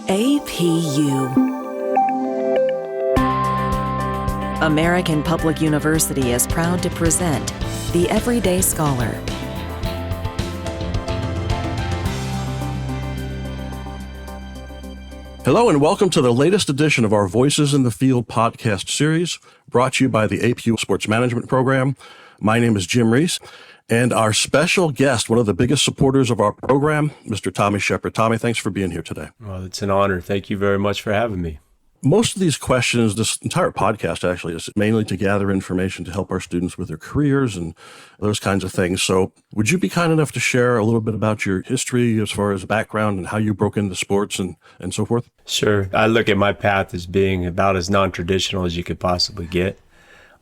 APU. American Public University is proud to present The Everyday Scholar. Hello and welcome to the latest edition of our Voices in the Field podcast series, brought to you by the APU Sports Management Program. My name is Jim Reese, and our special guest, one of the biggest supporters of our program, Mr. Tommy Sheppard. Tommy, thanks for being here today. Well, it's an honor. Thank you very much for having me. Most of these questions, this entire podcast actually, is mainly to gather information to help our students with their careers and those kinds of things. So would you be kind enough to share a little bit about your history as far as background and how you broke into sports and so forth? Sure. I look at my path as being about as non-traditional as you could possibly get.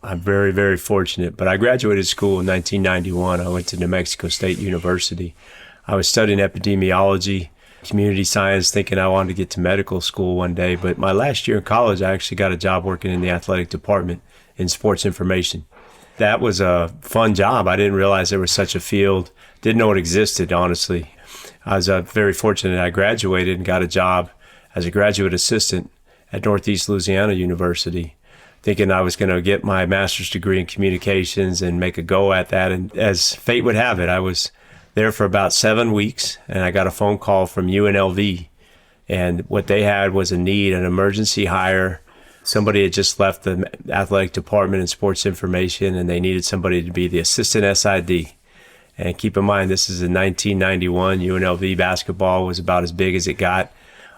I'm very, very fortunate, but I graduated school in 1991. I went to New Mexico State University. I was studying epidemiology, community science, thinking I wanted to get to medical school one day. But my last year in college, I actually got a job working in the athletic department in sports information. That was a fun job. I didn't realize there was such a field. Didn't know it existed, honestly. I was very fortunate. I graduated and got a job as a graduate assistant at Northeast Louisiana University, thinking I was going to get my master's degree in communications and make a go at that. And as fate would have it, I was there for about 7 weeks, and I got a phone call from UNLV. And what they had was a need, an emergency hire. Somebody had just left the athletic department in sports information, and they needed somebody to be the assistant SID. And keep in mind, this is in 1991. UNLV basketball was about as big as it got.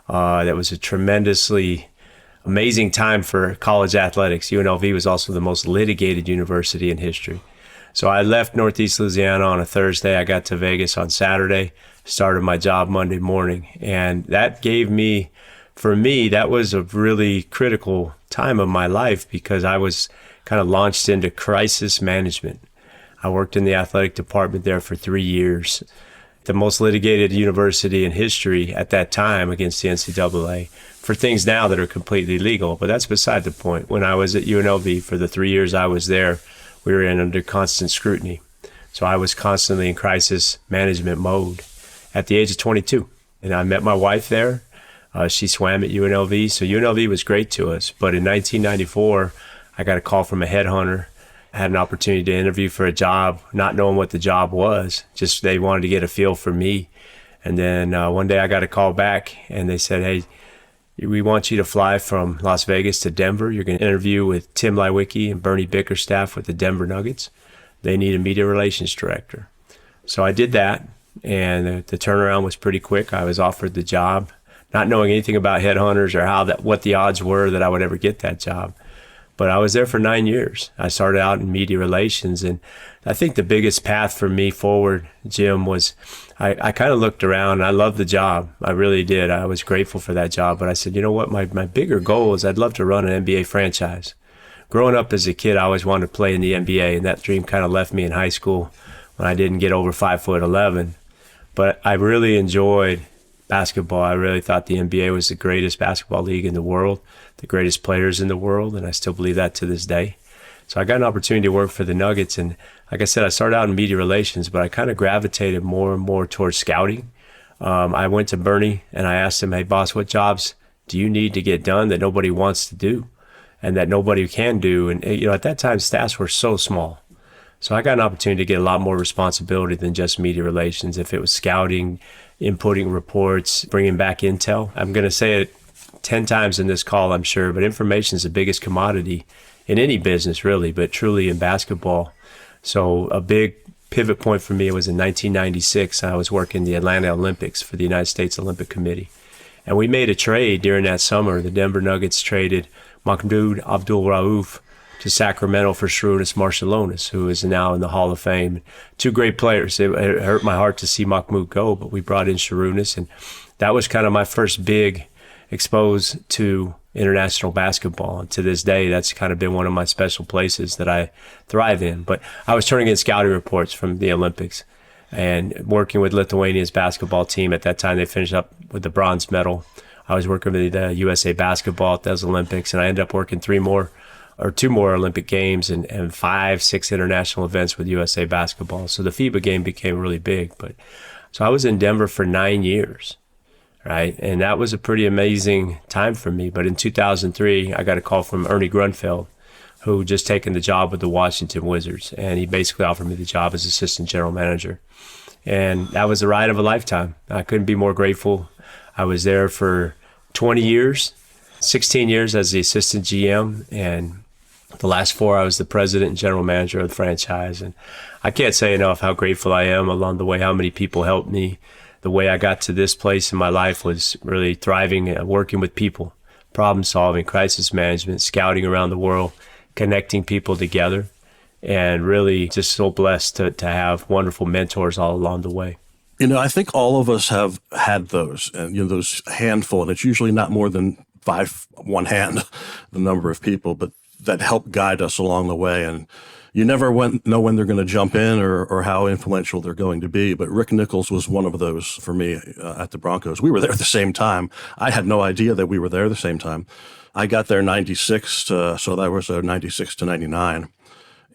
That was a tremendously amazing time for college athletics. UNLV was also the most litigated university in history. So I left Northeast Louisiana on a Thursday. I got to Vegas on Saturday, started my job Monday morning. And that gave me, for me, that was a really critical time of my life because I was kind of launched into crisis management. I worked in the athletic department there for 3 years. The most litigated university in history at that time against the NCAA for things now that are completely legal. But that's beside the point. When I was at UNLV for the 3 years I was there, we were under constant scrutiny. So I was constantly in crisis management mode at the age of 22. And I met my wife there. She swam at UNLV. So UNLV was great to us. But in 1994, I got a call from a headhunter. I had an opportunity to interview for a job, not knowing what the job was. Just they wanted to get a feel for me. And then one day I got a call back and they said, hey, we want you to fly from Las Vegas to Denver. You're going to interview with Tim Leiweke and Bernie Bickerstaff with the Denver Nuggets. They need a media relations director. So I did that, and the turnaround was pretty quick. I was offered the job, not knowing anything about headhunters or what the odds were that I would ever get that job. But I was there for 9 years. I started out in media relations, and I think the biggest path for me forward, Jim, was I kind of looked around. I loved the job. I really did. I was grateful for that job. But I said, you know what? My bigger goal is I'd love to run an NBA franchise. Growing up as a kid, I always wanted to play in the NBA, and that dream kind of left me in high school when I didn't get over 5'11". But I really enjoyed basketball. I really thought the NBA was the greatest basketball league in the world, the greatest players in the world, and I still believe that to this day. So I got an opportunity to work for the Nuggets, and like I said, I started out in media relations, but I kind of gravitated more and more towards scouting. I went to Bernie and I asked him, hey, boss, what jobs do you need to get done that nobody wants to do and that nobody can do? And at that time, staffs were so small. So I got an opportunity to get a lot more responsibility than just media relations. If it was scouting, inputting reports, bringing back intel. I'm going to say it 10 times in this call, I'm sure, but information is the biggest commodity in any business, really, but truly in basketball. So a big pivot point for me was in 1996. I was working the Atlanta Olympics for the United States Olympic Committee. And we made a trade during that summer. The Denver Nuggets traded Mahmoud Abdul-Rauf to Sacramento for Sarunas Marciulionis, who is now in the Hall of Fame. Two great players. It hurt my heart to see Mahmoud go, but we brought in Sarunas, and that was kind of my first big exposed to international basketball. And to this day, that's kind of been one of my special places that I thrive in. But I was turning in scouting reports from the Olympics and working with Lithuania's basketball team. At that time, they finished up with the bronze medal. I was working with the USA basketball at those Olympics, and I ended up working two more Olympic games and 5-6 international events with USA basketball. So the FIBA game became really big. So I was in Denver for 9 years. right? And that was a pretty amazing time for me. But in 2003, I got a call from Ernie Grunfeld, who just taken the job with the Washington Wizards. And he basically offered me the job as assistant general manager. And that was the ride of a lifetime. I couldn't be more grateful. I was there for 20 years, 16 years as the assistant GM, and the last 4 I was the president and general manager of the franchise. And I can't say enough how grateful I am along the way, how many people helped me. The way I got to this place in my life was really thriving and working with people, problem solving, crisis management, scouting around the world, connecting people together, and really just so blessed to have wonderful mentors all along the way. I think all of us have had those, and those handful, and it's usually not more than 5, one hand, the number of people, but that help guide us along the way. And you never know when they're going to jump in or how influential they're going to be. But Rick Nichols was one of those for me at the Broncos. We were there at the same time. I had no idea that we were there at the same time. I got there 96, so that was 96 to 99.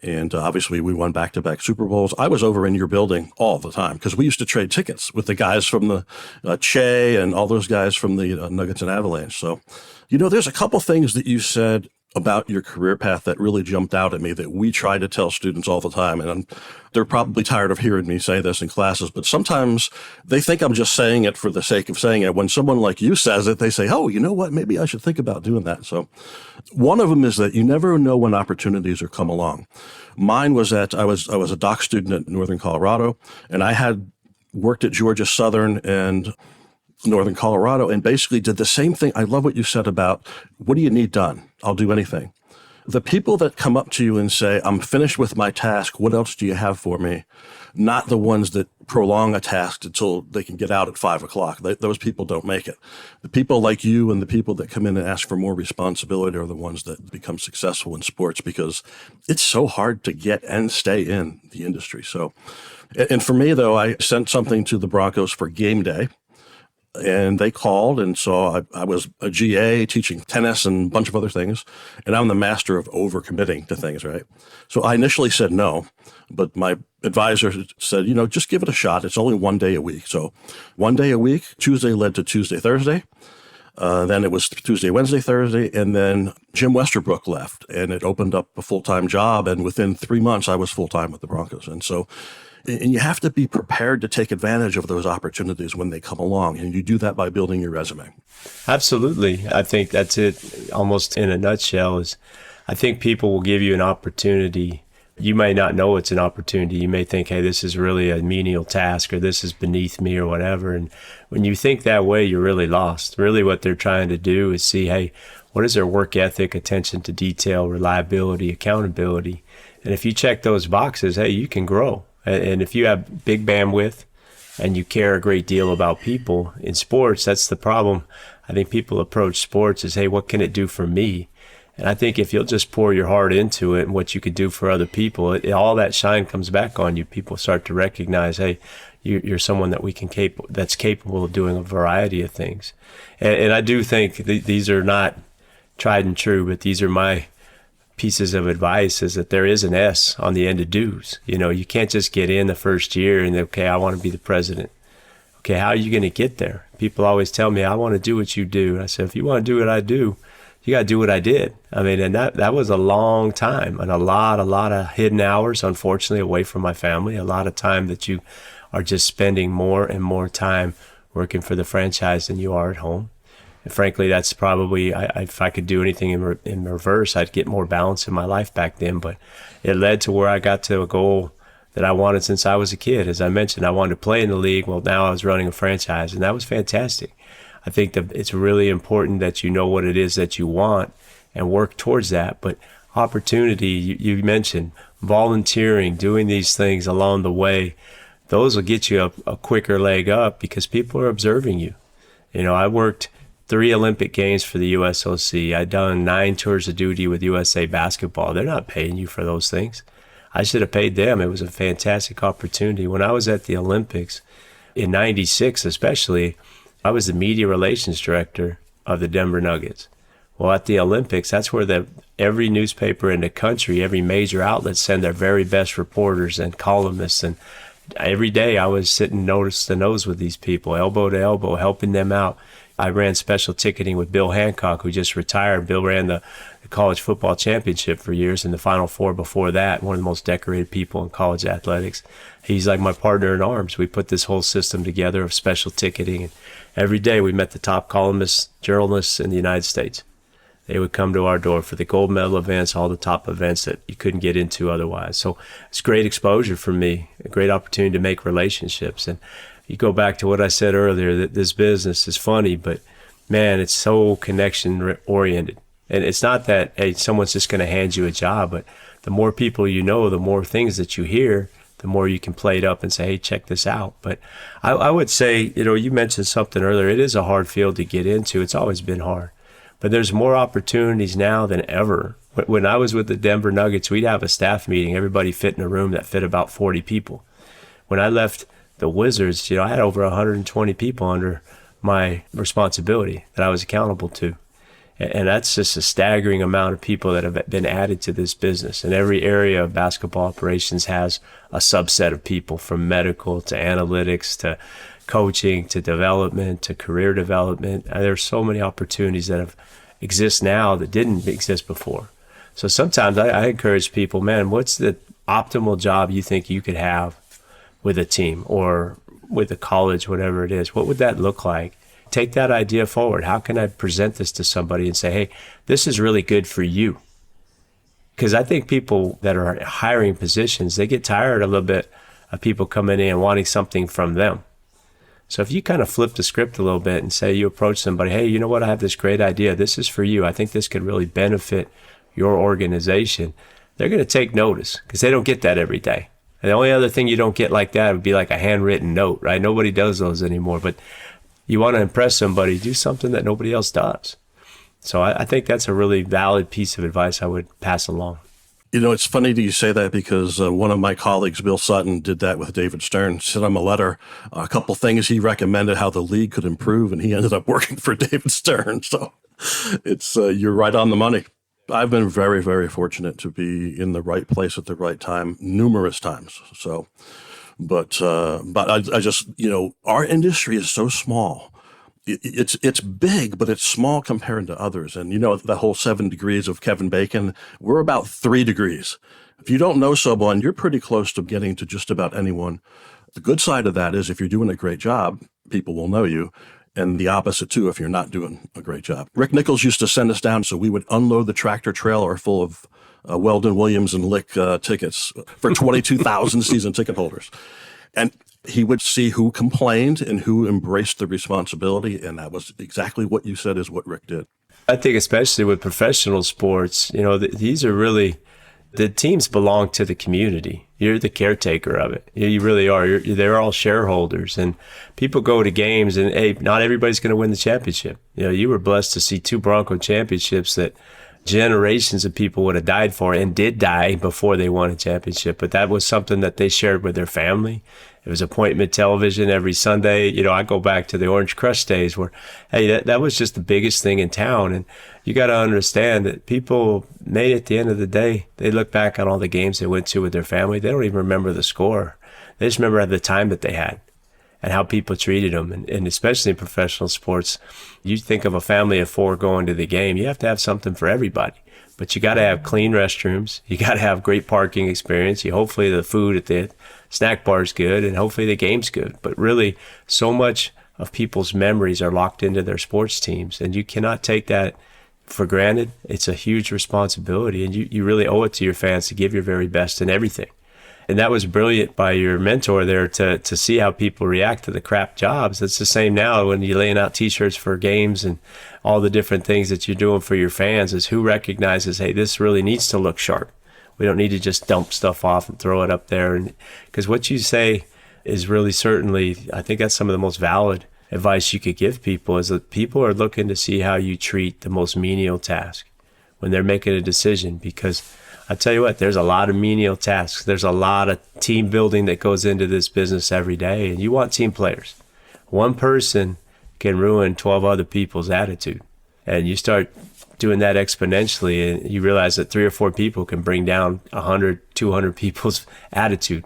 And obviously, we won back-to-back Super Bowls. I was over in your building all the time because we used to trade tickets with the guys from the Che and all those guys from the Nuggets and Avalanche. So, there's a couple things that you said about your career path that really jumped out at me that we try to tell students all the time. And they're probably tired of hearing me say this in classes, but sometimes they think I'm just saying it for the sake of saying it. When someone like you says it, they say, oh, you know what? Maybe I should think about doing that. So one of them is that you never know when opportunities are come along. Mine was that I was a doc student at Northern Colorado, and I had worked at Georgia Southern and Northern Colorado and basically did the same thing. I love what you said about, what do you need done? I'll do anything. The people that come up to you and say, I'm finished with my task, what else do you have for me? Not the ones that prolong a task until they can get out at 5 o'clock. Those people don't make it. The people like you and the people that come in and ask for more responsibility are the ones that become successful in sports, because it's so hard to get and stay in the industry. So, and for me though, I sent something to the Broncos for game day. And they called, and so I was a GA teaching tennis and a bunch of other things, and I'm the master of overcommitting to things, right? So I initially said no, but my advisor said, just give it a shot. It's only 1 day a week. So 1 day a week, Tuesday led to Tuesday, Thursday. Then it was Tuesday, Wednesday, Thursday, and then Jim Westerbrook left, and it opened up a full-time job, and within 3 months, I was full-time with the Broncos. And you have to be prepared to take advantage of those opportunities when they come along. And you do that by building your resume. Absolutely. I think that's it almost in a nutshell. I think people will give you an opportunity. You may not know it's an opportunity. You may think, hey, this is really a menial task, or this is beneath me, or whatever. And when you think that way, you're really lost. Really what they're trying to do is see, hey, what is their work ethic, attention to detail, reliability, accountability? And if you check those boxes, hey, you can grow. And if you have big bandwidth and you care a great deal about people in sports, that's the problem. I think people approach sports as, hey, what can it do for me? And I think if you'll just pour your heart into it and what you could do for other people, all that shine comes back on you. People start to recognize, hey, you're someone that that's capable of doing a variety of things. And I do think these are not tried and true, but these are my pieces of advice, is that there is an S on the end of dues. You can't just get in the first year and, okay, I want to be the president. Okay, how are you going to get there? People always tell me, I want to do what you do. And I said, if you want to do what I do, you got to do what I did. And that was a long time, and a lot of hidden hours, unfortunately, away from my family, a lot of time that you are just spending more and more time working for the franchise than you are at home. And frankly, that's probably, if I could do anything in reverse, I'd get more balance in my life back then. But it led to where I got to a goal that I wanted since I was a kid. As I mentioned, I wanted to play in the league. Well, now I was running a franchise, and that was fantastic. I think that it's really important that you know what it is that you want and work towards that. But opportunity, you mentioned volunteering, doing these things along the way, those will get you a quicker leg up because people are observing you. I worked 3 Olympic Games for the USOC. I'd done 9 tours of duty with USA Basketball. They're not paying you for those things. I should have paid them. It was a fantastic opportunity. When I was at the Olympics, in 96 especially, I was the media relations director of the Denver Nuggets. Well, at the Olympics, that's where every newspaper in the country, every major outlet send their very best reporters and columnists and every day I was sitting nose to nose with these people, elbow to elbow, helping them out. I ran special ticketing with Bill Hancock, who just retired. Bill ran the college football championship for years and the Final Four before that, one of the most decorated people in college athletics. He's like my partner in arms. We put this whole system together of special ticketing. And every day we met the top columnists, journalists in the United States. They would come to our door for the gold medal events, all the top events that you couldn't get into otherwise. So it's great exposure for me, a great opportunity to make relationships. And you go back to what I said earlier, that this business is funny, but man, it's so connection oriented. And it's not that, hey, someone's just going to hand you a job, but the more people you know, the more things that you hear, the more you can play it up and say, hey, check this out. But I would say, you mentioned something earlier. It is a hard field to get into. It's always been hard. But there's more opportunities now than ever. When I was with the Denver Nuggets, we'd have a staff meeting. Everybody fit in a room that fit about 40 people. When I left the Wizards, I had over 120 people under my responsibility that I was accountable to. And that's just a staggering amount of people that have been added to this business. And every area of basketball operations has a subset of people, from medical to analytics to coaching to development to career development. And there's so many opportunities that exist now that didn't exist before. So sometimes I encourage people, man, what's the optimal job you think you could have with a team or with a college, whatever it is? What would that look like? Take that idea forward. How can I present this to somebody and say, hey, this is really good for you? Because I think people that are hiring positions, they get tired a little bit of people coming in and wanting something from them. So if you kind of flip the script a little bit and say, you approach somebody, hey, you know what? I have this great idea. This is for you. I think this could really benefit your organization. They're going to take notice because they don't get that every day. And the only other thing you don't get like that would be like a handwritten note, right? Nobody does those anymore. But you want to impress somebody, do something that nobody else does. So I think that's a really valid piece of advice I would pass along. It's funny that you say that because one of my colleagues, Bill Sutton, did that with David Stern, sent him a letter, a couple things he recommended how the league could improve, and he ended up working for David Stern. So it's you're right on the money. I've been very, very fortunate to be in the right place at the right time numerous times. So, but I just, our industry is so small. It's big, but it's small compared to others. And the whole 7 degrees of Kevin Bacon, we're about 3 degrees. If you don't know someone, you're pretty close to getting to just about anyone. The good side of that is if you're doing a great job, people will know you. And the opposite too, if you're not doing a great job. Rick Nichols used to send us down so we would unload the tractor trailer full of Weldon Williams and Lick tickets for 22,000 season ticket holders. And he would see who complained and who embraced the responsibility. And that was exactly what you said is what Rick did. I think especially with professional sports, these are really, the teams belong to the community. You're the caretaker of it. You really are. They're all shareholders. And people go to games and, hey, not everybody's going to win the championship. You were blessed to see 2 Bronco championships that generations of people would have died for and did die before they won a championship. But that was something that they shared with their family. It was appointment television every Sunday. I go back to the Orange Crush days where, hey, that was just the biggest thing in town. And you got to understand that people may, at the end of the day, they look back on all the games they went to with their family. They don't even remember the score. They just remember the time that they had and how people treated them. And especially in professional sports, you think of a family of 4 going to the game, you have to have something for everybody. But you got to have clean restrooms. You got to have great parking experience. Hopefully the food at the snack bar is good, and hopefully the game's good. But really, so much of people's memories are locked into their sports teams, and you cannot take that for granted. It's a huge responsibility, and you really owe it to your fans to give your very best in everything. And that was brilliant by your mentor there to see how people react to the crap jobs. It's the same now when you're laying out T-shirts for games and all the different things that you're doing for your fans, is who recognizes, hey, this really needs to look sharp. We don't need to just dump stuff off and throw it up there. Because what you say is really certainly, I think that's some of the most valid advice you could give people, is that people are looking to see how you treat the most menial task when they're making a decision. Because I tell you what, there's a lot of menial tasks. There's a lot of team building that goes into this business every day, and you want team players. One person can ruin 12 other people's attitude. And you start doing that exponentially, and you realize that 3 or 4 people can bring down 100, 200 people's attitude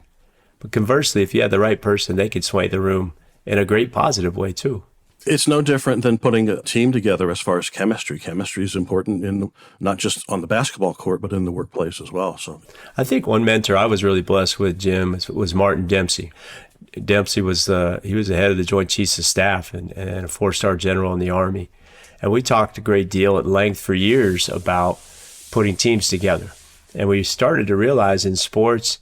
But conversely, if you had the right person, they could sway the room in a great positive way too. It's no different than putting a team together as far as chemistry. Chemistry is important in not just on the basketball court, but in the workplace as well. So I think one mentor I was really blessed with, Jim, was Martin Dempsey. Dempsey was he was the head of the Joint Chiefs of Staff and a 4-star general in the Army. And we talked a great deal at length for years about putting teams together. And we started to realize in sports,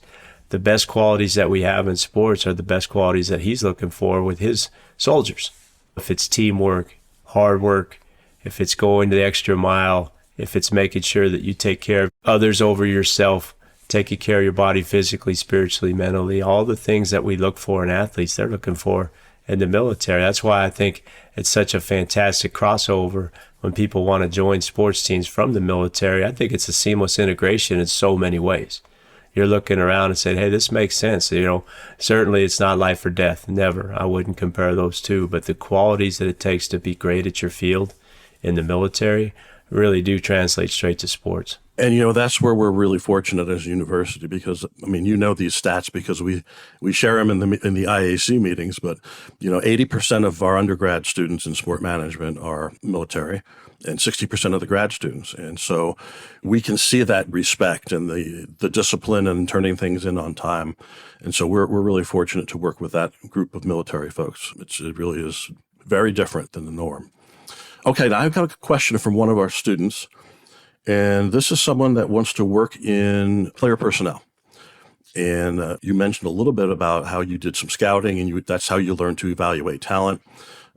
the best qualities that we have in sports are the best qualities that he's looking for with his soldiers. If it's teamwork, hard work, if it's going the extra mile, if it's making sure that you take care of others over yourself, taking care of your body physically, spiritually, mentally, all the things that we look for in athletes, they're looking for in the military. That's why I think it's such a fantastic crossover when people want to join sports teams from the military. I think it's a seamless integration in so many ways. You're looking around and saying, hey, this makes sense. Certainly it's not life or death. Never. I wouldn't compare those two. But the qualities that it takes to be great at your field in the military really do translate straight to sports. And, that's where we're really fortunate as a university because, these stats because we share them in the IAC meetings, but, 80% of our undergrad students in sport management are military and 60% of the grad students. And so we can see that respect and the discipline and turning things in on time. And so we're really fortunate to work with that group of military folks. It really is very different than the norm. Okay, now I've got a question from one of our students. And this is someone that wants to work in player personnel. And you mentioned a little bit about how you did some scouting and that's how you learned to evaluate talent.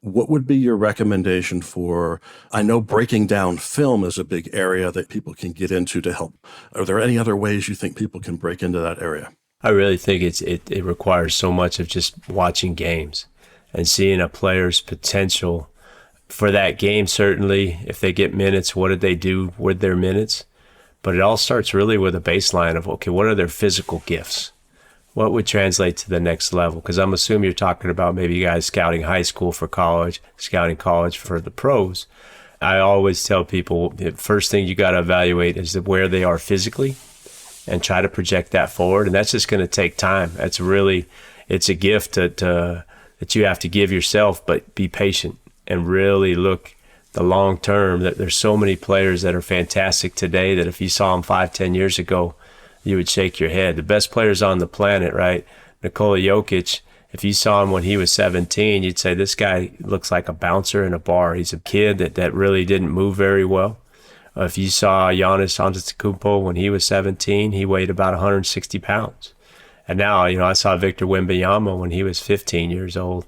What would be your recommendation for, I know breaking down film is a big area that people can get into to help. Are there any other ways you think people can break into that area? I really think it requires so much of just watching games and seeing a player's potential for that game. Certainly, if they get minutes, what did they do with their minutes? But it all starts really with a baseline of, okay, what are their physical gifts? What would translate to the next level? Because I'm assuming you're talking about maybe guys scouting high school for college, scouting college for the pros. I always tell people the first thing you got to evaluate is where they are physically and try to project that forward. And that's just going to take time. It's a gift that you have to give yourself, but be patient and really look the long term. That there's so many players that are fantastic today that if you saw them 5-10 years ago, you would shake your head. The best players on the planet, right? Nikola Jokic, if you saw him when he was 17, you'd say this guy looks like a bouncer in a bar. He's a kid that really didn't move very well. If you saw Giannis Antetokounmpo when he was 17, he weighed about 160 pounds. And now, I saw Victor Wembanyama when he was 15 years old.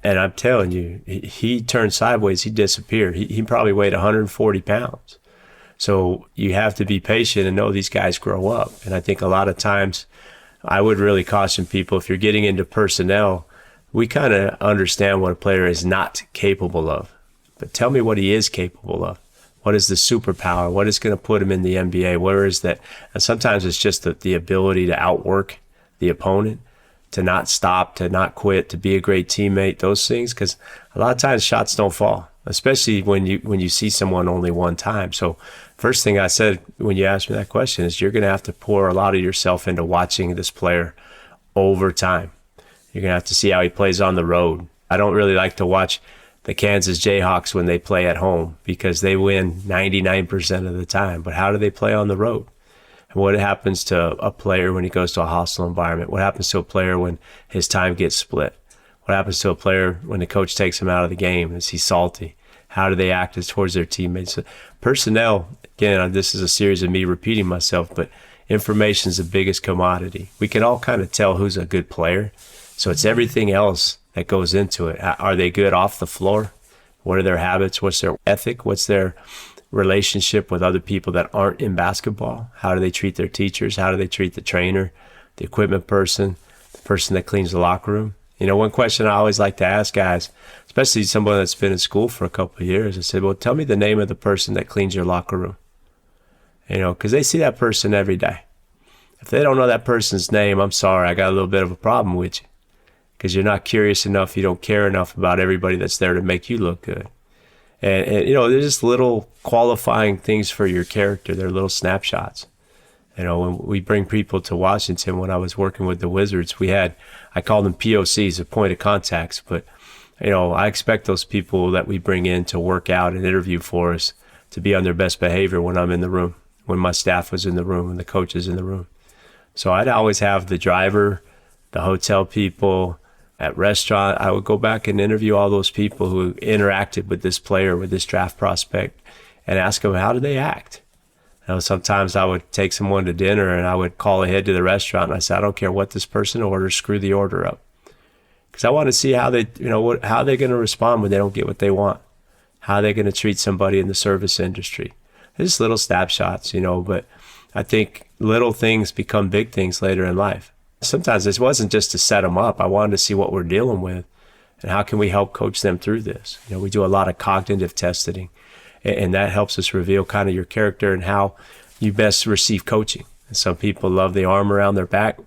And I'm telling you, he turned sideways, he disappeared. He probably weighed 140 pounds. So you have to be patient and know these guys grow up. And I think a lot of times I would really caution people, if you're getting into personnel, we kind of understand what a player is not capable of. But tell me what he is capable of. What is the superpower? What is going to put him in the NBA? Where is that? And sometimes it's just the ability to outwork the opponent, to not stop, to not quit, to be a great teammate, those things. Because a lot of times shots don't fall, especially when you see someone only one time. So first thing I said when you asked me that question is you're going to have to pour a lot of yourself into watching this player over time. You're going to have to see how he plays on the road. I don't really like to watch the Kansas Jayhawks when they play at home because they win 99% of the time. But how do they play on the road? And what happens to a player when he goes to a hostile environment? What happens to a player when his time gets split? What happens to a player when the coach takes him out of the game? Is he salty? How do they act towards their teammates? So personnel, again, this is a series of me repeating myself, but information is the biggest commodity. We can all kind of tell who's a good player. So it's everything else that goes into it. Are they good off the floor? What are their habits? What's their ethic? What's their relationship with other people that aren't in basketball? How do they treat their teachers? How do they treat the trainer, the equipment person, the person that cleans the locker room? One question I always like to ask guys, especially someone that's been in school for a couple of years, I said, well, tell me the name of the person that cleans your locker room. Because they see that person every day. If they don't know that person's name, I'm sorry, I got a little bit of a problem with you. Because you're not curious enough, you don't care enough about everybody that's there to make you look good. And there's just little qualifying things for your character. They're little snapshots. You know, when we bring people to Washington, when I was working with the Wizards, I called them POCs, a point of contacts. But, you know, I expect those people that we bring in to work out and interview for us to be on their best behavior when I'm in the room, when my staff was in the room, and the coaches in the room. So I'd always have the driver, the hotel people, at restaurant. I would go back and interview all those people who interacted with this player, with this draft prospect, and ask them, how did they act? You know, sometimes I would take someone to dinner and I would call ahead to the restaurant and I said, I don't care what this person orders, screw the order up. Because I want to see how they, you know, how they're going to respond when they don't get what they want. How are they going to treat somebody in the service industry? Just little snapshots, you know, but I think little things become big things later in life. Sometimes this wasn't just to set them up. I wanted to see what we're dealing with and how can we help coach them through this. You know, we do a lot of cognitive testing, and that helps us reveal kind of your character and how you best receive coaching. And some people love the arm around their back.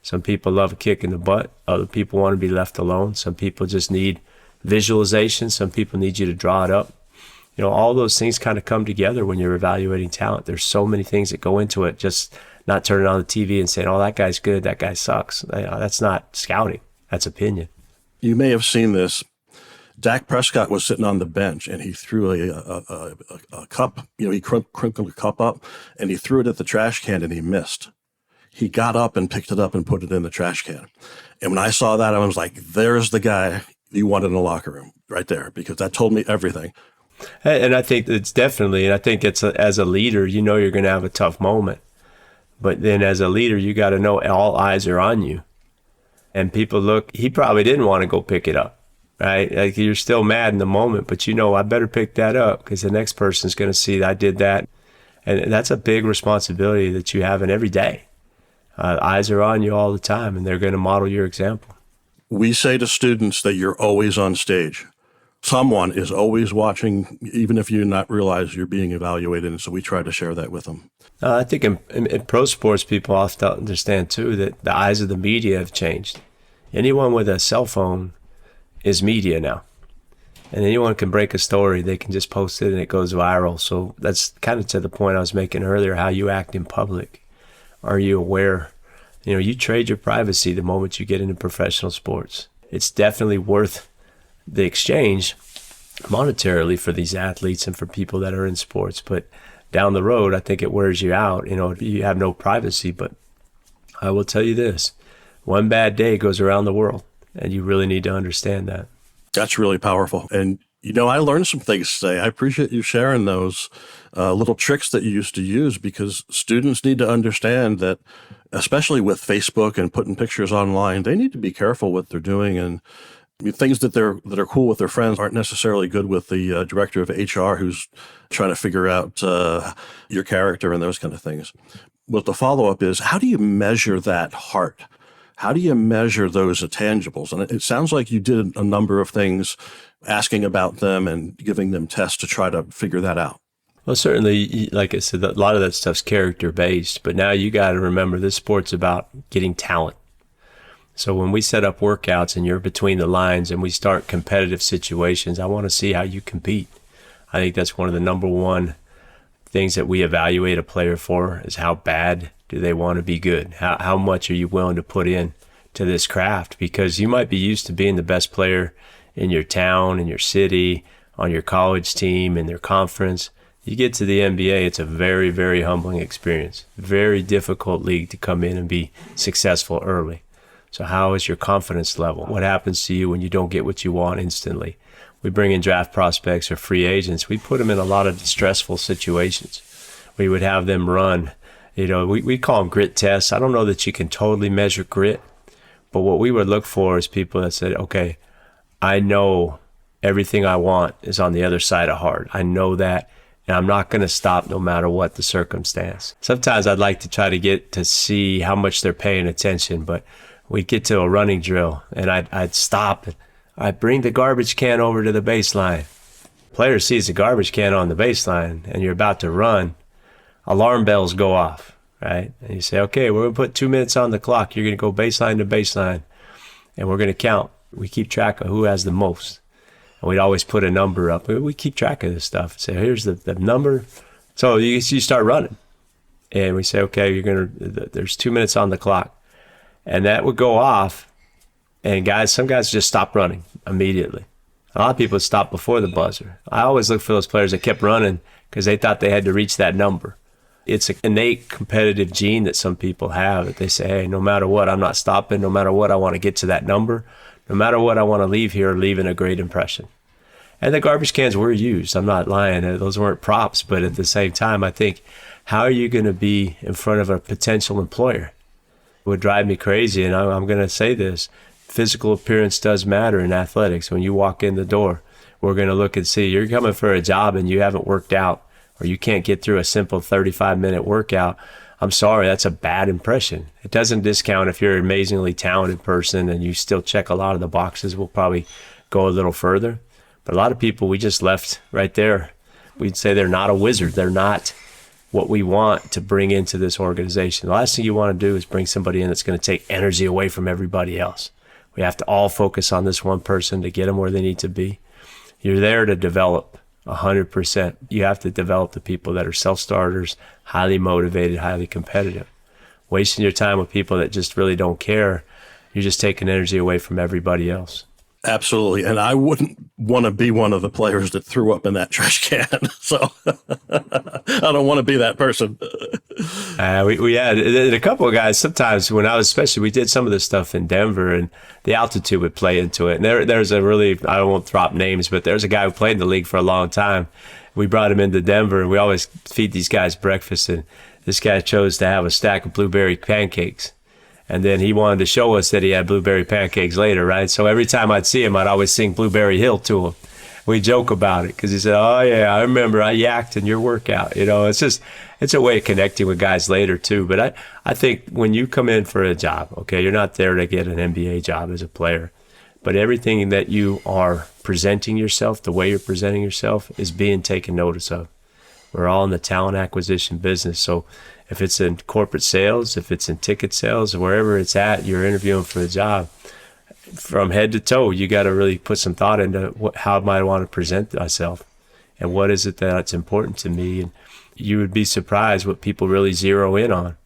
Some people love a kick in the butt. Other people want to be left alone. Some people just need visualization. Some people need you to draw it up. You know, all those things kind of come together when you're evaluating talent. There's so many things that go into it. Just not turning on the TV and saying, oh, that guy's good, that guy sucks. You know, that's not scouting. That's opinion. You may have seen this. Dak Prescott was sitting on the bench and he threw a cup, you know, he crinkled a cup up and he threw it at the trash can and he missed. He got up and picked it up and put it in the trash can. And when I saw that, I was like, there's the guy you want in the locker room right there, because that told me everything. And I think it's definitely, and I think it's as a leader, you know, you're going to have a tough moment. But then as a leader, you got to know all eyes are on you. And people look, he probably didn't want to go pick it up, right? Like, you're still mad in the moment, but you know, I better pick that up because the next person's going to see that I did that. And that's a big responsibility that you have in every day. Eyes are on you all the time, and they're going to model your example. We say to students that you're always on stage. Someone is always watching, even if you not realize you're being evaluated. And so we try to share that with them. I think in pro sports, people have to understand, too, that the eyes of the media have changed. Anyone with a cell phone is media now. And anyone can break a story. They can just post it and it goes viral. So that's kind of to the point I was making earlier, how you act in public. Are you aware? You know, you trade your privacy the moment you get into professional sports. It's definitely worth the exchange monetarily for these athletes and for people that are in sports. But down the road, I think it wears you out. You know, you have no privacy. But I will tell you this, one bad day goes around the world, and you really need to understand that. That's really powerful. And, you know, I learned some things today. I appreciate you sharing those little tricks that you used to use, because students need to understand that, especially with Facebook and putting pictures online, they need to be careful what they're doing. And things that are cool with their friends aren't necessarily good with the director of HR who's trying to figure out your character and those kind of things. What the follow-up is, how do you measure that heart? How do you measure those intangibles? And it sounds like you did a number of things, asking about them and giving them tests to try to figure that out. Well, certainly, like I said, a lot of that stuff's character-based. But now you got to remember, this sport's about getting talent. So when we set up workouts and you're between the lines and we start competitive situations, I want to see how you compete. I think that's one of the number one things that we evaluate a player for, is how bad do they want to be good? How much are you willing to put in to this craft? Because you might be used to being the best player in your town, in your city, on your college team, in their conference. You get to the NBA, it's a very, very humbling experience. Very difficult league to come in and be successful early. So how is your confidence level? What happens to you when you don't get what you want instantly? We bring in draft prospects or free agents. We put them in a lot of stressful situations. We would have them run, you know, we call them grit tests. I don't know that you can totally measure grit, but what we would look for is people that said, okay, I know everything I want is on the other side of hard. I know that, and I'm not going to stop no matter what the circumstance. Sometimes I'd like to try to get to see how much they're paying attention, but we'd get to a running drill, and I'd stop. I'd bring the garbage can over to the baseline. Player sees the garbage can on the baseline, and you're about to run. Alarm bells go off, right? And you say, okay, we're going to put 2 minutes on the clock. You're going to go baseline to baseline, and we're going to count. We keep track of who has the most. And we'd always put a number up. We keep track of this stuff. Say, here's the number. So you start running. and we say, okay, there's 2 minutes on the clock. And that would go off, and some guys just stop running immediately. A lot of people stop before the buzzer. I always look for those players that kept running because they thought they had to reach that number. It's an innate competitive gene that some people have, that they say, hey, no matter what, I'm not stopping. No matter what, I want to get to that number. No matter what, I want to leave here leaving a great impression. And the garbage cans were used. I'm not lying. Those weren't props. But at the same time, I think, how are you going to be in front of a potential employer? It would drive me crazy. And I'm going to say this. Physical appearance does matter in athletics. When you walk in the door, we're going to look and see you're coming for a job and you haven't worked out, or you can't get through a simple 35-minute workout. I'm sorry, that's a bad impression. It doesn't discount if you're an amazingly talented person and you still check a lot of the boxes. We'll probably go a little further. But a lot of people, we just left right there. We'd say they're not a wizard. They're not what we want to bring into this organization. The last thing you want to do is bring somebody in that's going to take energy away from everybody else. We have to all focus on this one person to get them where they need to be. You're there to develop 100%. You have to develop the people that are self-starters, highly motivated, highly competitive. Wasting your time with people that just really don't care, you're just taking energy away from everybody else. Absolutely. And I wouldn't want to be one of the players that threw up in that trash can. So I don't want to be that person. We had a couple of guys, sometimes when especially we did some of this stuff in Denver, and the altitude would play into it. And there's a really, I won't drop names, but there's a guy who played in the league for a long time. We brought him into Denver, and we always feed these guys breakfast. And this guy chose to have a stack of blueberry pancakes. And then he wanted to show us that he had blueberry pancakes later, right? So every time I'd see him, I'd always sing Blueberry Hill to him. We joke about it because he said, oh, yeah, I remember I yacked in your workout. It's a way of connecting with guys later, too. But I think when you come in for a job, okay, you're not there to get an NBA job as a player. But everything that you are presenting yourself, the way you're presenting yourself, is being taken notice of. We're all in the talent acquisition business. So if it's in corporate sales, if it's in ticket sales, or wherever it's at, you're interviewing for a job, from head to toe, you got to really put some thought into how might I want to present myself, and what is it that's important to me. And you would be surprised what people really zero in on.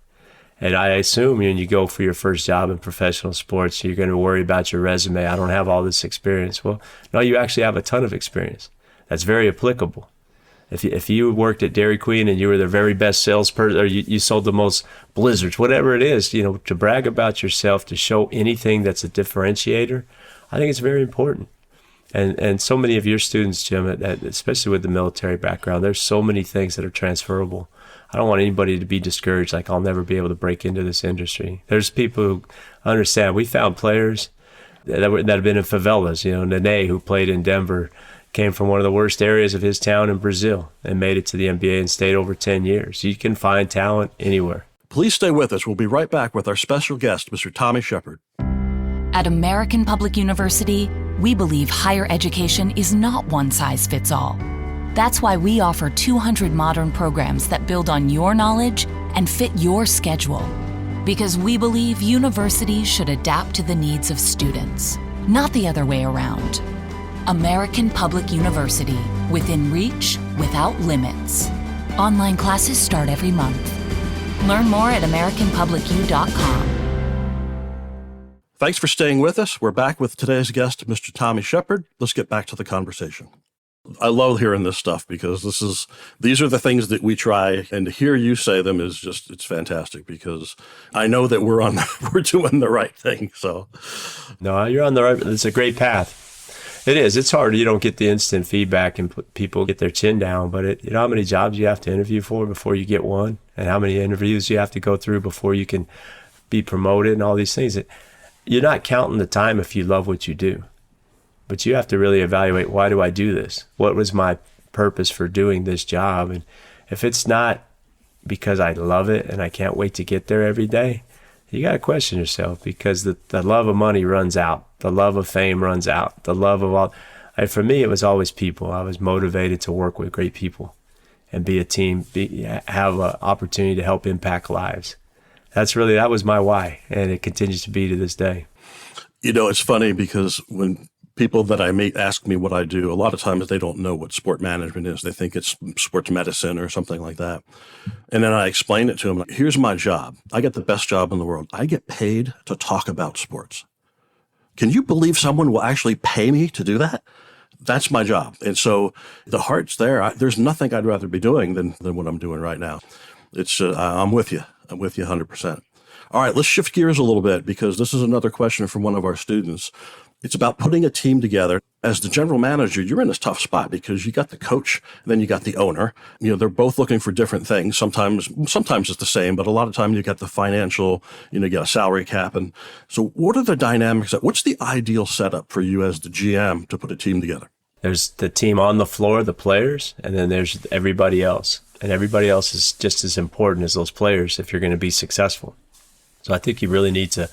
And I assume when you go for your first job in professional sports, you're going to worry about your resume. I don't have all this experience. Well, no, you actually have a ton of experience. That's very applicable. If you worked at Dairy Queen and you were the very best salesperson, or you sold the most Blizzards, whatever it is, to brag about yourself, to show anything that's a differentiator, I think it's very important. And so many of your students, Jim, especially with the military background, there's so many things that are transferable. I don't want anybody to be discouraged, like I'll never be able to break into this industry. There's people who understand. We found players that have been in favelas. Nene, who played in Denver, came from one of the worst areas of his town in Brazil and made it to the NBA and stayed over 10 years. You can find talent anywhere. Please stay with us. We'll be right back with our special guest, Mr. Tommy Sheppard. At American Public University, we believe higher education is not one size fits all. That's why we offer 200 modern programs that build on your knowledge and fit your schedule. Because we believe universities should adapt to the needs of students, not the other way around. American Public University, within reach, without limits. Online classes start every month. Learn more at AmericanPublicU.com. Thanks for staying with us. We're back with today's guest, Mr. Tommy Sheppard. Let's get back to the conversation. I love hearing this stuff because these are the things that we try, and to hear you say them is just, it's fantastic because I know that we're doing the right thing. So, no, you're on the right. It's a great path. It is. It's hard. You don't get the instant feedback and people get their chin down. But you know how many jobs you have to interview for before you get one, and how many interviews you have to go through before you can be promoted, and all these things. You're not counting the time if you love what you do. But you have to really evaluate, why do I do this? What was my purpose for doing this job? And if it's not because I love it and I can't wait to get there every day, you got to question yourself, because the love of money runs out. The love of fame runs out. The love of all. For me, it was always people. I was motivated to work with great people and be a team, have an opportunity to help impact lives. That was my why, and it continues to be to this day. It's funny because when people that I meet ask me what I do. A lot of times they don't know what sport management is. They think it's sports medicine or something like that. And then I explain it to them. Like, here's my job. I get the best job in the world. I get paid to talk about sports. Can you believe someone will actually pay me to do that? That's my job. And so the heart's there. There's nothing I'd rather be doing than what I'm doing right now. It's I'm with you. I'm with you 100%. All right, let's shift gears a little bit, because this is another question from one of our students. It's about putting a team together. As the general manager, you're in this tough spot because you got the coach, and then you got the owner. They're both looking for different things. Sometimes it's the same, but a lot of time you got the financial, you got a salary cap. And so what are the dynamics? What's the ideal setup for you as the GM to put a team together? There's the team on the floor, the players, and then there's everybody else. And everybody else is just as important as those players if you're going to be successful. So I think you really need to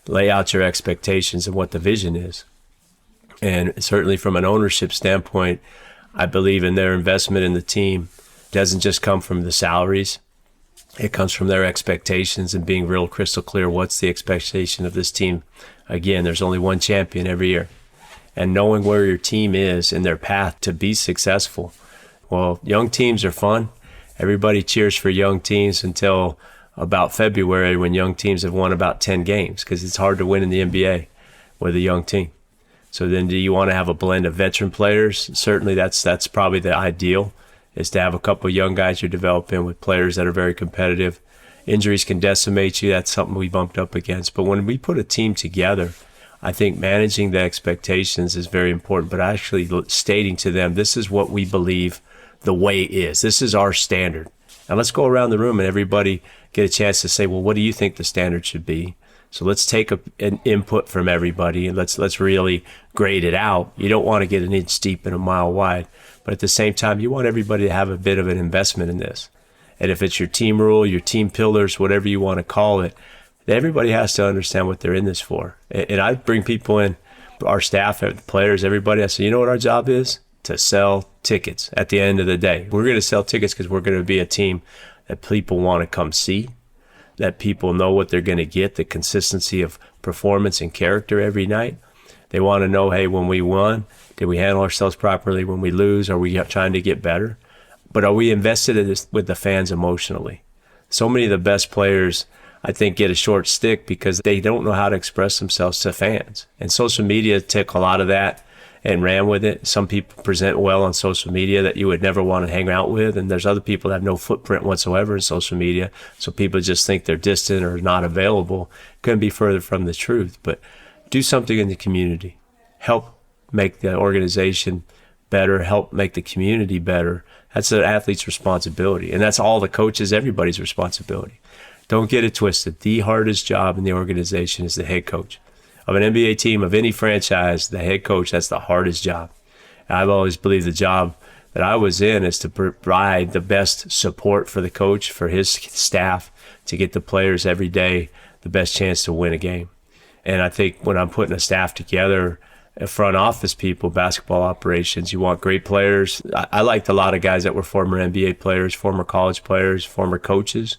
lay out your expectations and what the vision is. And certainly from an ownership standpoint, I believe in their investment in the team. It doesn't just come from the salaries. It comes from their expectations and being real crystal clear. What's the expectation of this team? Again, there's only one champion every year. And knowing where your team is in their path to be successful. Well, young teams are fun. Everybody cheers for young teams until about February, when young teams have won about 10 games, because it's hard to win in the NBA with a young team. So then do you want to have a blend of veteran players? Certainly that's probably the ideal, is to have a couple of young guys you're developing with players that are very competitive. Injuries can decimate you. That's something we bumped up against. But when we put a team together, I think managing the expectations is very important, but actually stating to them, this is what we believe the way is. This is our standard. Now let's go around the room and everybody get a chance to say, well, what do you think the standard should be? So let's take an input from everybody and let's really grade it out. You don't want to get an inch deep and a mile wide, but at the same time, you want everybody to have a bit of an investment in this. And if it's your team rule, your team pillars, whatever you want to call it, everybody has to understand what they're in this for. And I bring people in, our staff, the players, everybody. I say, you know what our job is? To sell tickets at the end of the day. We're going to sell tickets because we're going to be a team that people want to come see, that people know what they're going to get, the consistency of performance and character every night. They want to know, hey, when we won, did we handle ourselves properly? When we lose, are we trying to get better? But are we invested in this with the fans emotionally? So many of the best players, I think, get a short stick because they don't know how to express themselves to fans. And social media took a lot of that and ran with it. Some people present well on social media that you would never want to hang out with, and there's other people that have no footprint whatsoever in social media, so people just think they're distant or not available. Couldn't be further from the truth. But do something in the community. Help make the organization better, help make the community better. That's an athlete's responsibility, and that's all the coaches, everybody's responsibility. Don't get it twisted. The hardest job in the organization is the head coach. Of an NBA team, of any franchise, the head coach, that's the hardest job. I've always believed the job that I was in is to provide the best support for the coach, for his staff, to get the players every day the best chance to win a game. And I think when I'm putting a staff together, front office people, basketball operations, you want great players. I liked a lot of guys that were former NBA players, former college players, former coaches.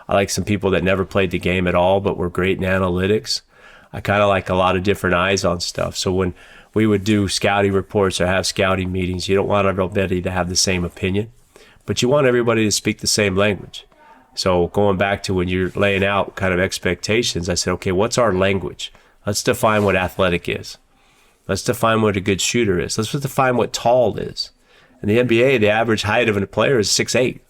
I like some people that never played the game at all but were great in analytics. I kind of like a lot of different eyes on stuff. So when we would do scouting reports or have scouting meetings, you don't want everybody to have the same opinion, but you want everybody to speak the same language. So going back to when you're laying out kind of expectations, I said, okay, what's our language? Let's define what athletic is. Let's define what a good shooter is. Let's define what tall is. In the NBA, the average height of a player is 6'8".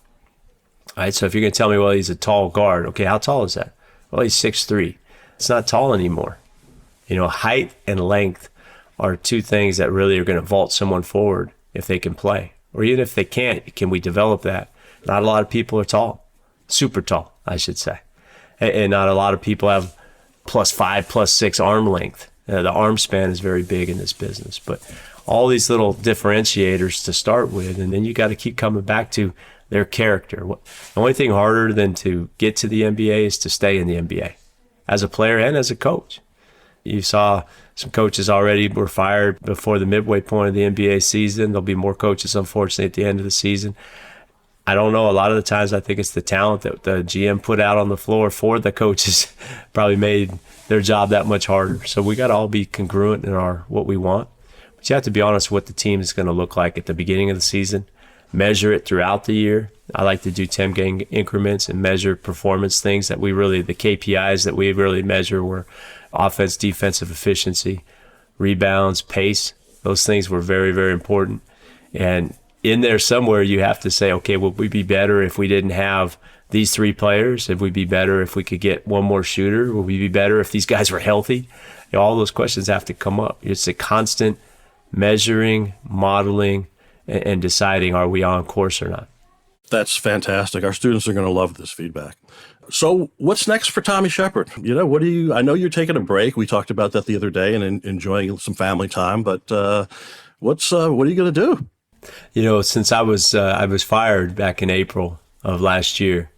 All right, so if you're going to tell me, well, he's a tall guard, okay, how tall is that? Well, he's 6'3". It's not tall anymore. Height and length are two things that really are going to vault someone forward if they can play. Or even if they can't, can we develop that? Not a lot of people are tall. Super tall, I should say. And not a lot of people have +5, +6 arm length. The arm span is very big in this business. But all these little differentiators to start with, and then you got to keep coming back to their character. The only thing harder than to get to the NBA is to stay in the NBA. As a player and as a coach. You saw some coaches already were fired before the midway point of the NBA season. There'll be more coaches, unfortunately, at the end of the season. I don't know. A lot of the times I think it's the talent that the GM put out on the floor for the coaches probably made their job that much harder. So we got to all be congruent in what we want. But you have to be honest what the team is going to look like at the beginning of the season, measure it throughout the year. I like to do 10-game increments and measure performance things that the KPIs that we really measure were offense, defensive efficiency, rebounds, pace. Those things were very, very important. And in there somewhere, you have to say, okay, would we be better if we didn't have these 3 players? Would we be better if we could get one more shooter? Would we be better if these guys were healthy? All those questions have to come up. It's a constant measuring, modeling, and deciding, are we on course or not? That's fantastic. Our students are going to love this feedback. So what's next for Tommy Sheppard? I know you're taking a break. We talked about that the other day and enjoying some family time, but what are you going to do? Since I was fired back in April of last year,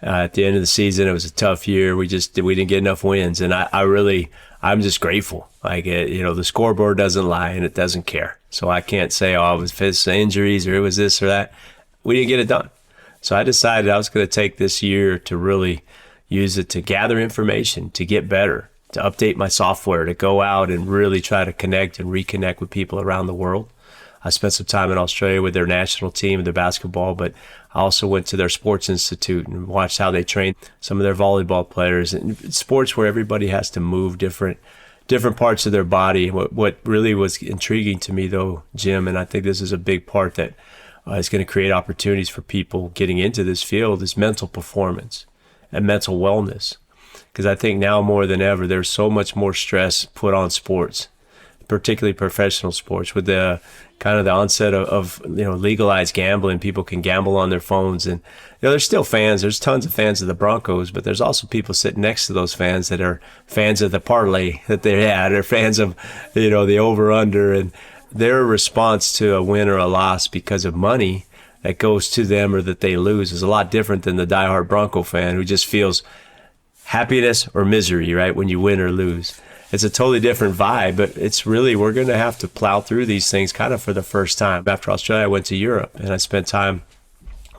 at the end of the season, it was a tough year. We didn't get enough wins. And I'm just grateful. The scoreboard doesn't lie and it doesn't care. So I can't say, it was physical injuries or it was this or that. We didn't get it done. So I decided I was going to take this year to really use it to gather information, to get better, to update my software, to go out and really try to connect and reconnect with people around the world. I spent some time in Australia with their national team, their basketball, but I also went to their sports institute and watched how they train some of their volleyball players. And sports where everybody has to move different parts of their body. What really was intriguing to me, though, Jim, and I think this is a big part that is going to create opportunities for people getting into this field, is mental performance and mental wellness. Because I think now more than ever, there's so much more stress put on sports, particularly professional sports, with the kind of the onset of legalized gambling. People can gamble on their phones, and there's still fans. There's tons of fans of the Broncos, but there's also people sitting next to those fans that are fans of the parlay that they had, or fans of the over under, and their response to a win or a loss because of money that goes to them or that they lose is a lot different than the diehard Bronco fan who just feels happiness or misery, right, when you win or lose. It's a totally different vibe, but it's really, we're going to have to plow through these things kind of for the first time. After Australia, I went to Europe and I spent time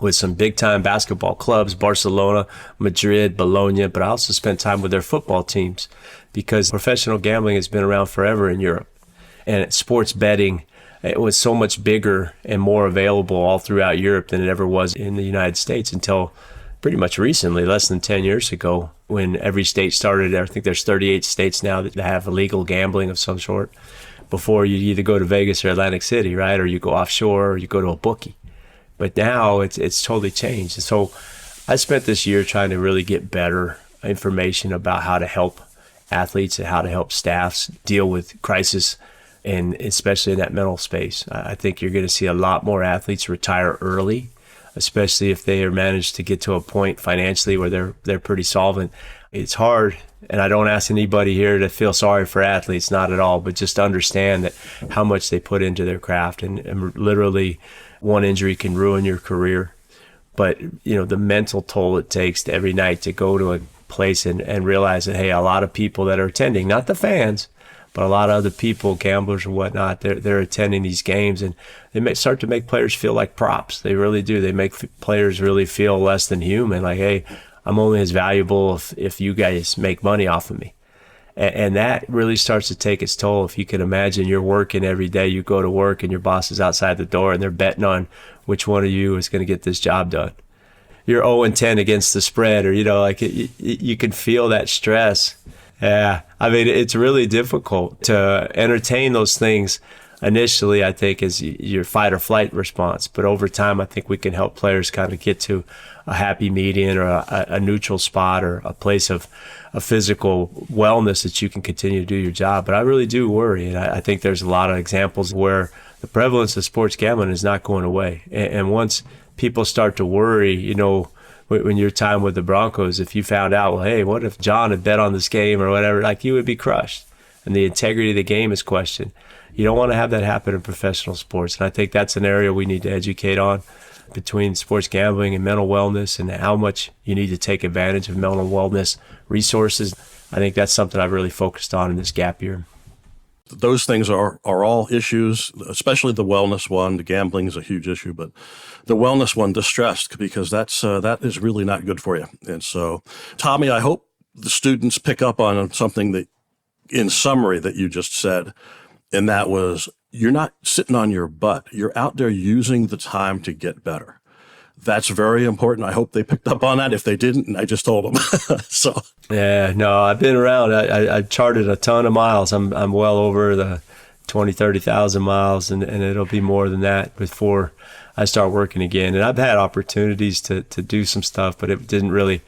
with some big-time basketball clubs, Barcelona, Madrid, Bologna, but I also spent time with their football teams because professional gambling has been around forever in Europe. And sports betting, it was so much bigger and more available all throughout Europe than it ever was in the United States until pretty much recently, less than 10 years ago, when every state started. I think there's 38 states now that have illegal gambling of some sort. Before, you either go to Vegas or Atlantic City, right? Or you go offshore or you go to a bookie. But now it's totally changed. And so I spent this year trying to really get better information about how to help athletes and how to help staffs deal with crisis, and especially in that mental space. I think you're going to see a lot more athletes retire early, especially if they are managed to get to a point financially where they're pretty solvent. It's hard, and I don't ask anybody here to feel sorry for athletes, not at all, but just understand that how much they put into their craft, and literally one injury can ruin your career. But the mental toll it takes to every night to go to a place and realize that, hey, a lot of people that are attending, not the fans, but a lot of other people, gamblers or whatnot, they're attending these games, and they may start to make players feel like props. They really do. They make players really feel less than human. Like, hey, I'm only as valuable if you guys make money off of me. And that really starts to take its toll. If you can imagine, you're working every day, you go to work and your boss is outside the door and they're betting on which one of you is going to get this job done. You're 0-10 against the spread, or, you can feel that stress. Yeah, I mean, it's really difficult to entertain those things. Initially, I think, is your fight or flight response. But over time, I think we can help players kind of get to a happy median, or a neutral spot, or a place of a physical wellness that you can continue to do your job. But I really do worry. And I think there's a lot of examples where the prevalence of sports gambling is not going away. And once people start to worry, when your time with the Broncos, if you found out, well, hey, what if John had bet on this game or whatever, like, you would be crushed. And the integrity of the game is questioned. You don't want to have that happen in professional sports. And I think that's an area we need to educate on, between sports gambling and mental wellness, and how much you need to take advantage of mental wellness resources. I think that's something I've really focused on in this gap year. Those things are all issues, especially the wellness one. The gambling is a huge issue, but the wellness one, distressed, because that is really not good for you. And so, Tommy, I hope the students pick up on something that, in summary, that you just said, and that was you're not sitting on your butt. You're out there using the time to get better. That's very important. I hope they picked up on that. If they didn't, I just told them. So yeah, no, I've been around. I charted a ton of miles. I'm well over the 20, 30,000 miles, and it'll be more than that before I start working again. And I've had opportunities to do some stuff, but it didn't really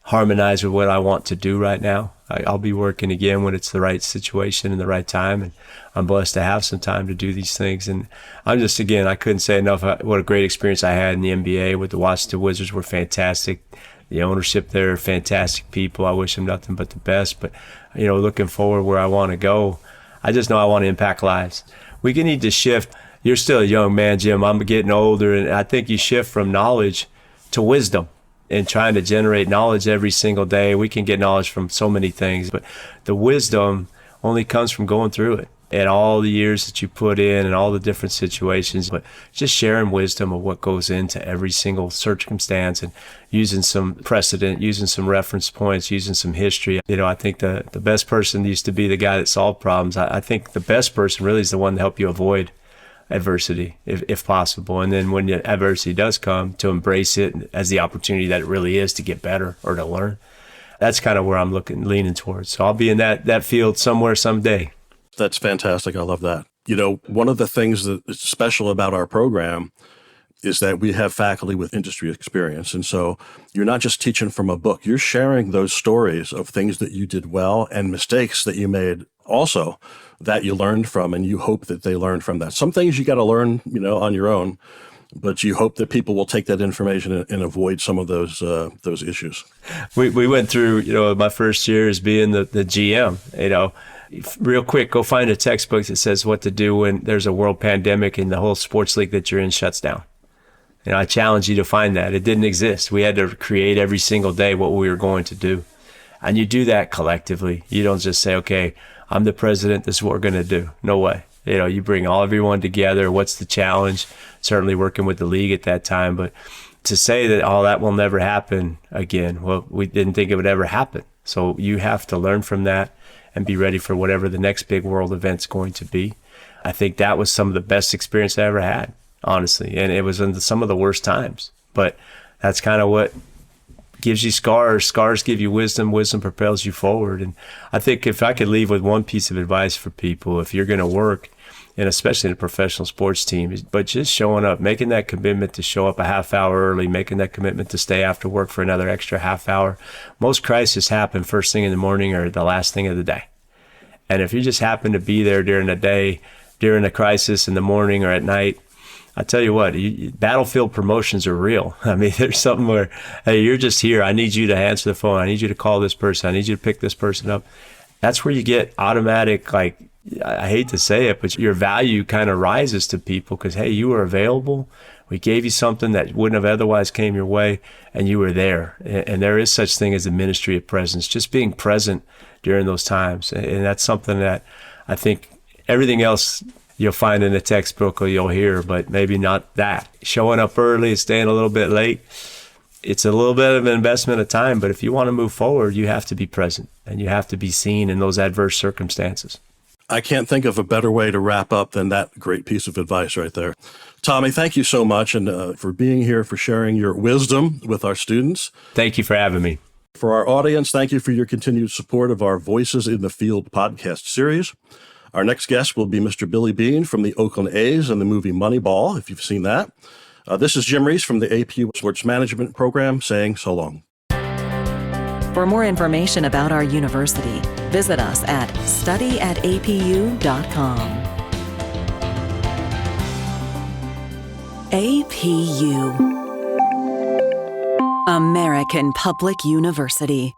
harmonize with what I want to do right now. I'll be working again when it's the right situation and the right time, and I'm blessed to have some time to do these things. And I'm just, again, I couldn't say enough what a great experience I had in the NBA with the Washington Wizards. Were fantastic. The ownership there, fantastic people. I wish them nothing but the best. But, looking forward where I want to go, I just know I want to impact lives. We can need to shift. You're still a young man, Jim. I'm getting older, and I think you shift from knowledge to wisdom and trying to generate knowledge every single day. We can get knowledge from so many things, but the wisdom only comes from going through it and all the years that you put in and all the different situations. But just sharing wisdom of what goes into every single circumstance and using some precedent, using some reference points, using some history. I think the best person used to be the guy that solved problems. I think the best person really is the one to help you avoid adversity if possible, and then when adversity does come, to embrace it as the opportunity that it really is to get better or to learn. That's kind of where I'm leaning towards. So I'll be in that field somewhere someday. That's fantastic. I love that. One of the things that is special about our program is that we have faculty with industry experience. And so you're not just teaching from a book, you're sharing those stories of things that you did well and mistakes that you made also that you learned from, and you hope that they learned from that. Some things you got to learn, on your own, but you hope that people will take that information and avoid some of those issues. We went through, my first year as being the GM, real quick, go find a textbook that says what to do when there's a world pandemic and the whole sports league that you're in shuts down. I challenge you to find that. It didn't exist. We had to create every single day what we were going to do. And you do that collectively. You don't just say, okay, I'm the president, this is what we're going to do. No way. You bring everyone together. What's the challenge? Certainly working with the league at that time. But to say that, that will never happen again, well, we didn't think it would ever happen. So you have to learn from that and be ready for whatever the next big world event's going to be. I think that was some of the best experience I ever had, honestly. And it was in some of the worst times. But that's kind of what gives you scars. Scars give you wisdom. Wisdom propels you forward. And I think if I could leave with one piece of advice for people, if you're going to work, and especially in a professional sports team, but just showing up, making that commitment to show up a half hour early, making that commitment to stay after work for another extra half hour. Most crises happen first thing in the morning or the last thing of the day. And if you just happen to be there during the day, during a crisis in the morning or at night, I tell you what, battlefield promotions are real. I mean, there's something where, hey, you're just here. I need you to answer the phone. I need you to call this person. I need you to pick this person up. That's where you get automatic, I hate to say it, but your value kind of rises to people because, hey, you were available. We gave you something that wouldn't have otherwise came your way, and you were there. And there is such thing as a ministry of presence, just being present during those times. And that's something that I think everything else you'll find in a textbook or you'll hear, but maybe not that. Showing up early, staying a little bit late, it's a little bit of an investment of time, but if you want to move forward, you have to be present and you have to be seen in those adverse circumstances. I can't think of a better way to wrap up than that great piece of advice right there. Tommy, thank you so much and for being here, for sharing your wisdom with our students. Thank you for having me. For our audience, thank you for your continued support of our Voices in the Field podcast series. Our next guest will be Mr. Billy Beane from the Oakland A's and the movie Moneyball, if you've seen that. This is Jim Reese from the AP Sports Management Program saying so long. For more information about our university, visit us at studyatapu.com. APU, American Public University.